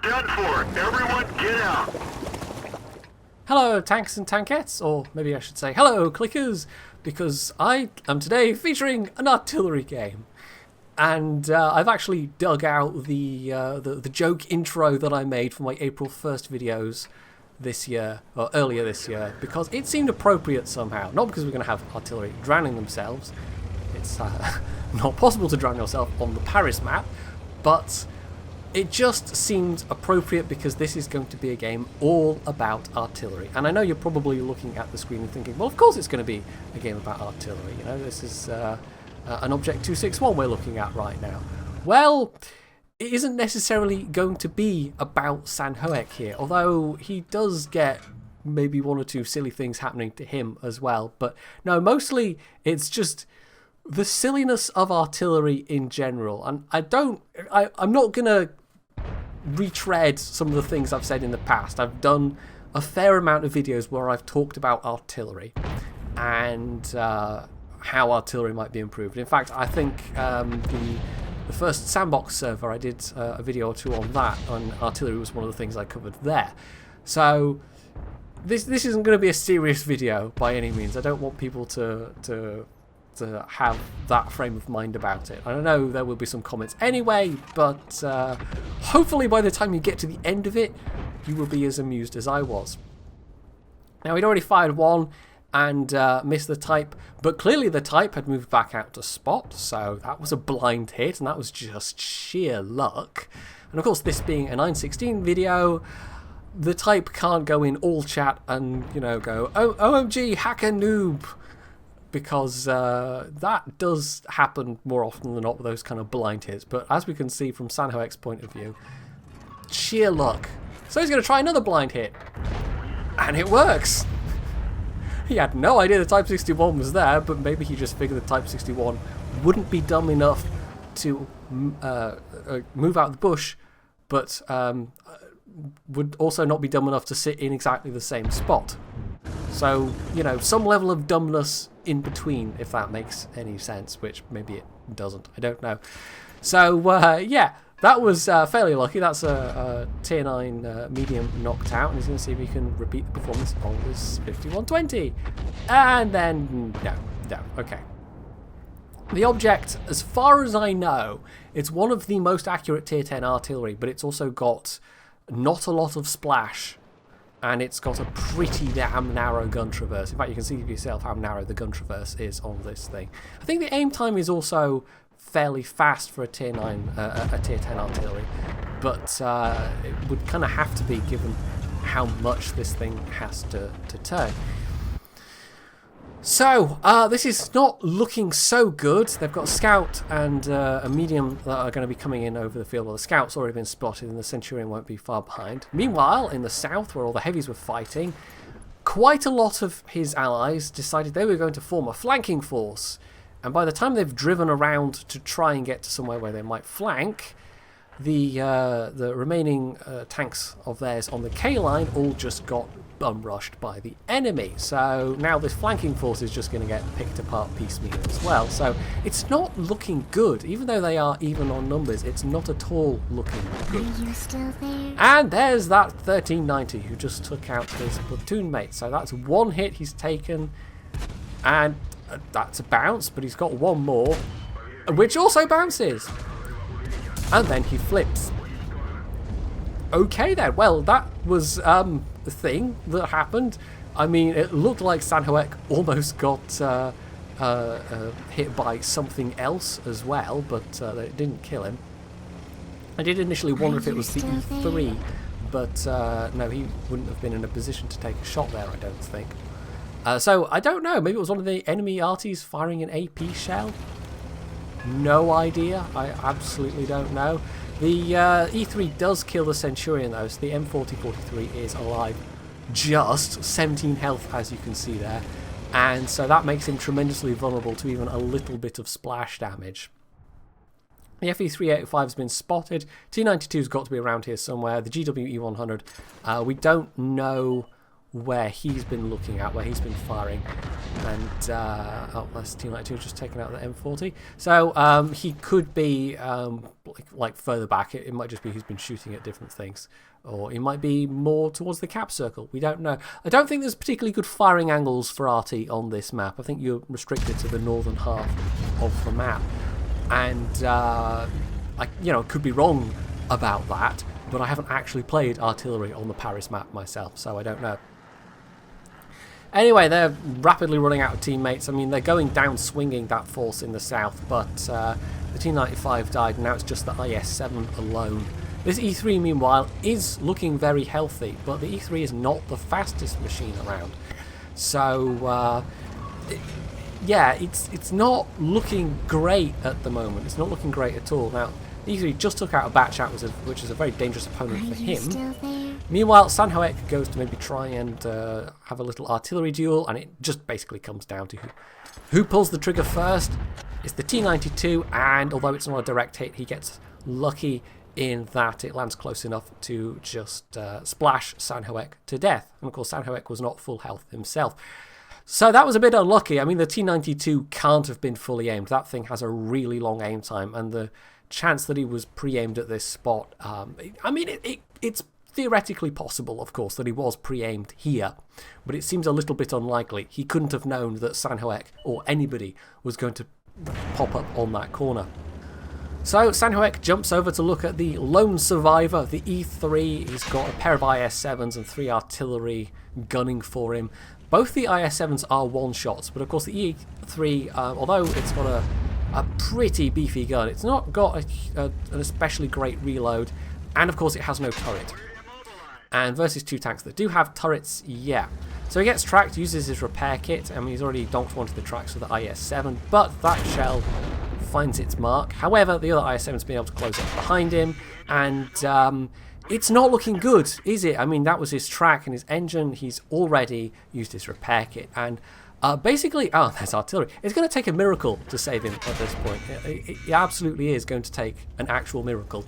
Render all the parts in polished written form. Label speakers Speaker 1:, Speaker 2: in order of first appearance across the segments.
Speaker 1: We're done for. Everyone get out.
Speaker 2: Hello tanks and tankettes, or maybe I should say hello clickers, because I am today featuring an artillery game. And I've actually dug out the joke intro that I made for my April 1st videos this year, or earlier this year, because it seemed appropriate somehow. Not because we're going to have artillery drowning themselves. It's not possible to drown yourself on the Paris map, but it just seemed appropriate because this is going to be a game all about artillery. And I know you're probably looking at the screen and thinking, well, of course it's going to be a game about artillery. You know, this is an Object 261 we're looking at right now. Well, it isn't necessarily going to be about Sanhoek here, although he does get maybe one or two silly things happening to him as well. But no, mostly it's just the silliness of artillery in general. And I'm not going to retread some of the things I've said in the past. I've done a fair amount of videos where I've talked about artillery and how artillery might be improved. In fact, I think the first sandbox server, I did a video or two on that, and artillery was one of the things I covered there. So this isn't going to be a serious video by any means. I don't want people to have that frame of mind about it. I know there will be some comments anyway, but hopefully by the time you get to the end of it, you will be as amused as I was. Now, we'd already fired one and missed the type, but clearly the type had moved back out to spot, so that was a blind hit, and that was just sheer luck. And of course, this being a 916 video, the type can't go in all chat and, you know, go, oh, OMG, hacker noob, because that does happen more often than not with those kind of blind hits. But as we can see from Sanhoek's point of view, sheer luck. So he's going to try another blind hit, and it works. He had no idea the Type 61 was there, but maybe he just figured the Type 61 wouldn't be dumb enough to move out of the bush, but would also not be dumb enough to sit in exactly the same spot. So, you know, some level of dumbness in between, if that makes any sense, which maybe it doesn't. I don't know. So, yeah, that was fairly lucky. That's a tier 9 medium knocked out, and he's going to see if he can repeat the performance on this 5120. And then, no, okay. The object, as far as I know, it's one of the most accurate tier 10 artillery, but it's also got not a lot of splash, and it's got a pretty damn narrow gun traverse. In fact, you can see for yourself how narrow the gun traverse is on this thing. I think the aim time is also fairly fast for a tier 9, a tier 10 artillery, but it would kind of have to be given how much this thing has to turn. So this is not looking so good. They've got a scout and a medium that are going to be coming in over the field. Well, the scout's already been spotted and the Centurion won't be far behind. Meanwhile, in the south, where all the heavies were fighting, quite a lot of his allies decided they were going to form a flanking force. And by the time they've driven around to try and get to somewhere where they might flank, the remaining tanks of theirs on the K line all just got bum rushed by the enemy. So now this flanking force is just going to get picked apart piecemeal as well. So it's not looking good. Even though they are even on numbers, it's not at all looking good.
Speaker 3: Are you still there?
Speaker 2: And there's that 1390 who just took out his platoon mate. So that's one hit he's taken, and that's a bounce, but he's got one more, which also bounces. And then he flips. Okay then, well, that was the thing that happened. I mean, it looked like Sanhoek almost got hit by something else as well, but it didn't kill him. I did initially wonder if it was the E3, but no, he wouldn't have been in a position to take a shot there, I don't think. So, I don't know, maybe it was one of the enemy arties firing an AP shell? No idea, I absolutely don't know. The E3 does kill the Centurion though, so the M4043 is alive. Just 17 health, as you can see there. And so that makes him tremendously vulnerable to even a little bit of splash damage. The FE385 has been spotted. T92's got to be around here somewhere. The GWE100, we don't know where he's been looking at, where he's been firing. And oh, that's T92 just taken out the M40. So he could be like further back. It might just be he's been shooting at different things, or he might be more towards the cap circle. We don't know. I don't think there's particularly good firing angles for RT on this map. I think you're restricted to the northern half of the map, and I could be wrong about that, but I haven't actually played artillery on the Paris map myself, so I don't know. Anyway, they're rapidly running out of teammates. I mean, they're going down swinging that force in the south, but the T-95 died, and now it's just the IS-7 alone. This E3, meanwhile, is looking very healthy, but the E3 is not the fastest machine around. So, yeah, it's not looking great at the moment. It's not looking great at all. Now, the E3 just took out a Batchat, which is a very dangerous opponent for him. Meanwhile, Sanhoek goes to maybe try and have a little artillery duel, and it just basically comes down to who pulls the trigger first. It's the T-92, and although it's not a direct hit, he gets lucky in that it lands close enough to just splash Sanhoek to death. And of course, Sanhoek was not full health himself. So that was a bit unlucky. I mean, the T-92 can't have been fully aimed. That thing has a really long aim time, and the chance that he was pre-aimed at this spot, I mean, it's theoretically possible, of course, that he was pre-aimed here, but it seems a little bit unlikely. He couldn't have known that Sanhoek or anybody was going to pop up on that corner. So Sanhoek jumps over to look at the lone survivor, the E3. He's got a pair of IS-7s and 3 artillery gunning for him. Both the IS-7s are one-shots, but of course the E3, although it's got a pretty beefy gun, it's not got an especially great reload, and of course it has no turret. And versus 2 tanks that do have turrets, yeah. So he gets tracked, uses his repair kit. I mean, he's already donked one to the tracks with the IS-7, but that shell finds its mark. However, the other IS-7's been able to close up behind him, and it's not looking good, is it? I mean, that was his track and his engine. He's already used his repair kit, and basically, oh, there's artillery. It's going to take a miracle to save him at this point. It absolutely is going to take an actual miracle.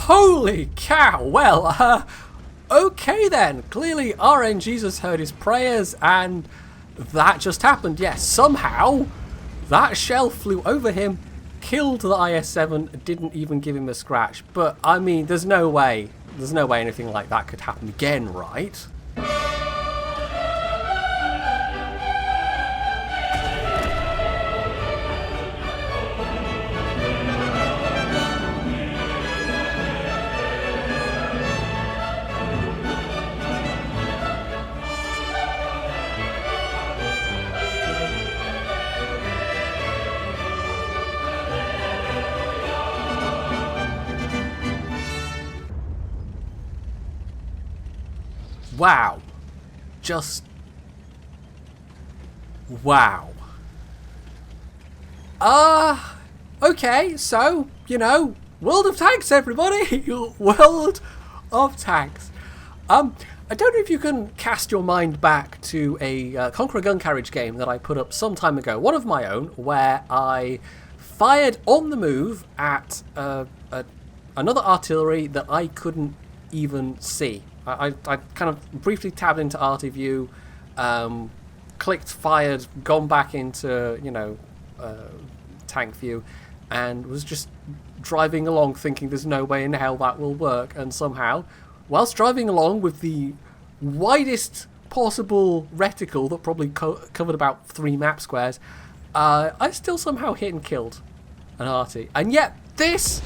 Speaker 2: Holy cow! Well, okay then. Clearly RNGesus heard his prayers, and that just happened. Yes, somehow that shell flew over him, killed the IS-7, didn't even give him a scratch. But I mean, there's no way anything like that could happen again, right? Wow. Just... wow. Okay, so, you know, World of Tanks, everybody! World of Tanks. I don't know if you can cast your mind back to a Conqueror gun carriage game that I put up some time ago, one of my own, where I fired on the move at another artillery that I couldn't even see. I kind of briefly tabbed into RT view, clicked, fired, gone back into, you know, tank view, and was just driving along thinking there's no way in hell that will work, and somehow, whilst driving along with the widest possible reticle that probably covered about 3 map squares, I still somehow hit and killed an arty. And yet, this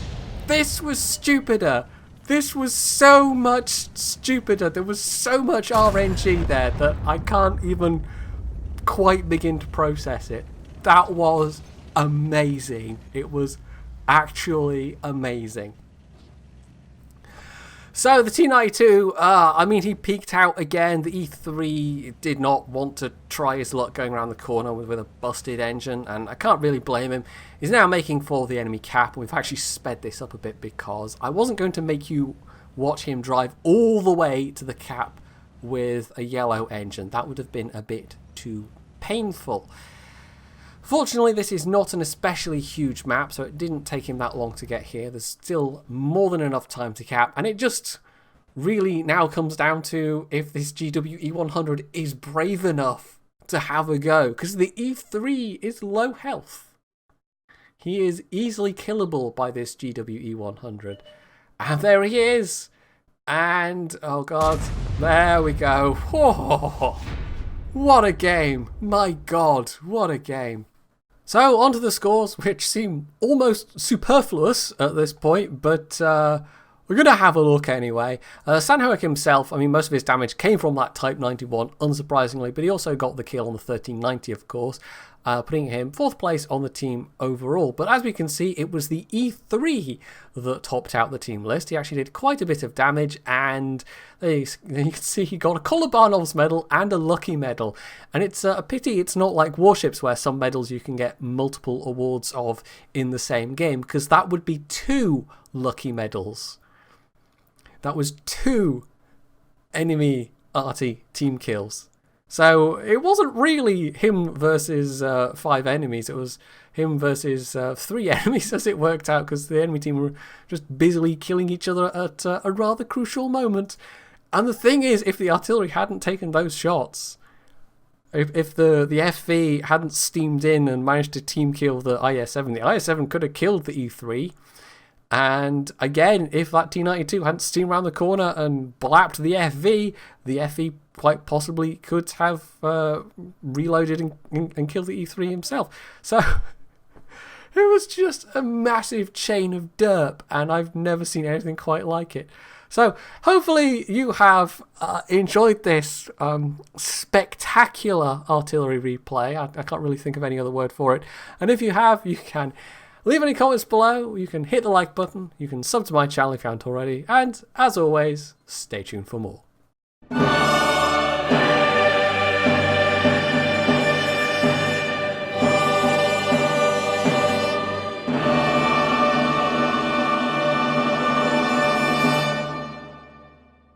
Speaker 2: was stupider This was so much stupider. There was so much RNG there that I can't even quite begin to process it. That was amazing. It was actually amazing. So the T92, I mean, he peaked out again. The E3 did not want to try his luck going around the corner with a busted engine, and I can't really blame him. He's now making for the enemy cap, and we've actually sped this up a bit because I wasn't going to make you watch him drive all the way to the cap with a yellow engine. That would have been a bit too painful. Fortunately, this is not an especially huge map, so it didn't take him that long to get here. There's still more than enough time to cap, and it just really now comes down to if this GW E100 is brave enough to have a go, because the E3 is low health. He is easily killable by this GW E100. And there he is! And, oh god, there we go. Whoa, what a game! My god, what a game! So, on to the scores, which seem almost superfluous at this point, but we're going to have a look anyway. Sanhoek himself, I mean, most of his damage came from that Type 91, unsurprisingly, but he also got the kill on the 1390, of course, putting him 4th place on the team overall. But as we can see, it was the E3 that topped out the team list. He actually did quite a bit of damage, and you can see he got a Kolobanov's medal and a lucky medal. And it's a pity it's not like Warships, where some medals you can get multiple awards of in the same game, because that would be 2 lucky medals. That was 2 enemy arty team kills. So it wasn't really him versus 5 enemies, it was him versus 3 enemies as it worked out, because the enemy team were just busily killing each other at a rather crucial moment. And the thing is, if the artillery hadn't taken those shots, if the FV hadn't steamed in and managed to team kill the IS-7, the IS-7 could have killed the E3. And again, if that T92 hadn't steamed around the corner and blapped the FV quite possibly could have reloaded and killed the E3 himself. So it was just a massive chain of derp, and I've never seen anything quite like it. So hopefully you have enjoyed this spectacular artillery replay. I can't really think of any other word for it. And if you have, you can leave any comments below, you can hit the like button, you can sub to my channel if you haven't already, and as always, stay tuned for more.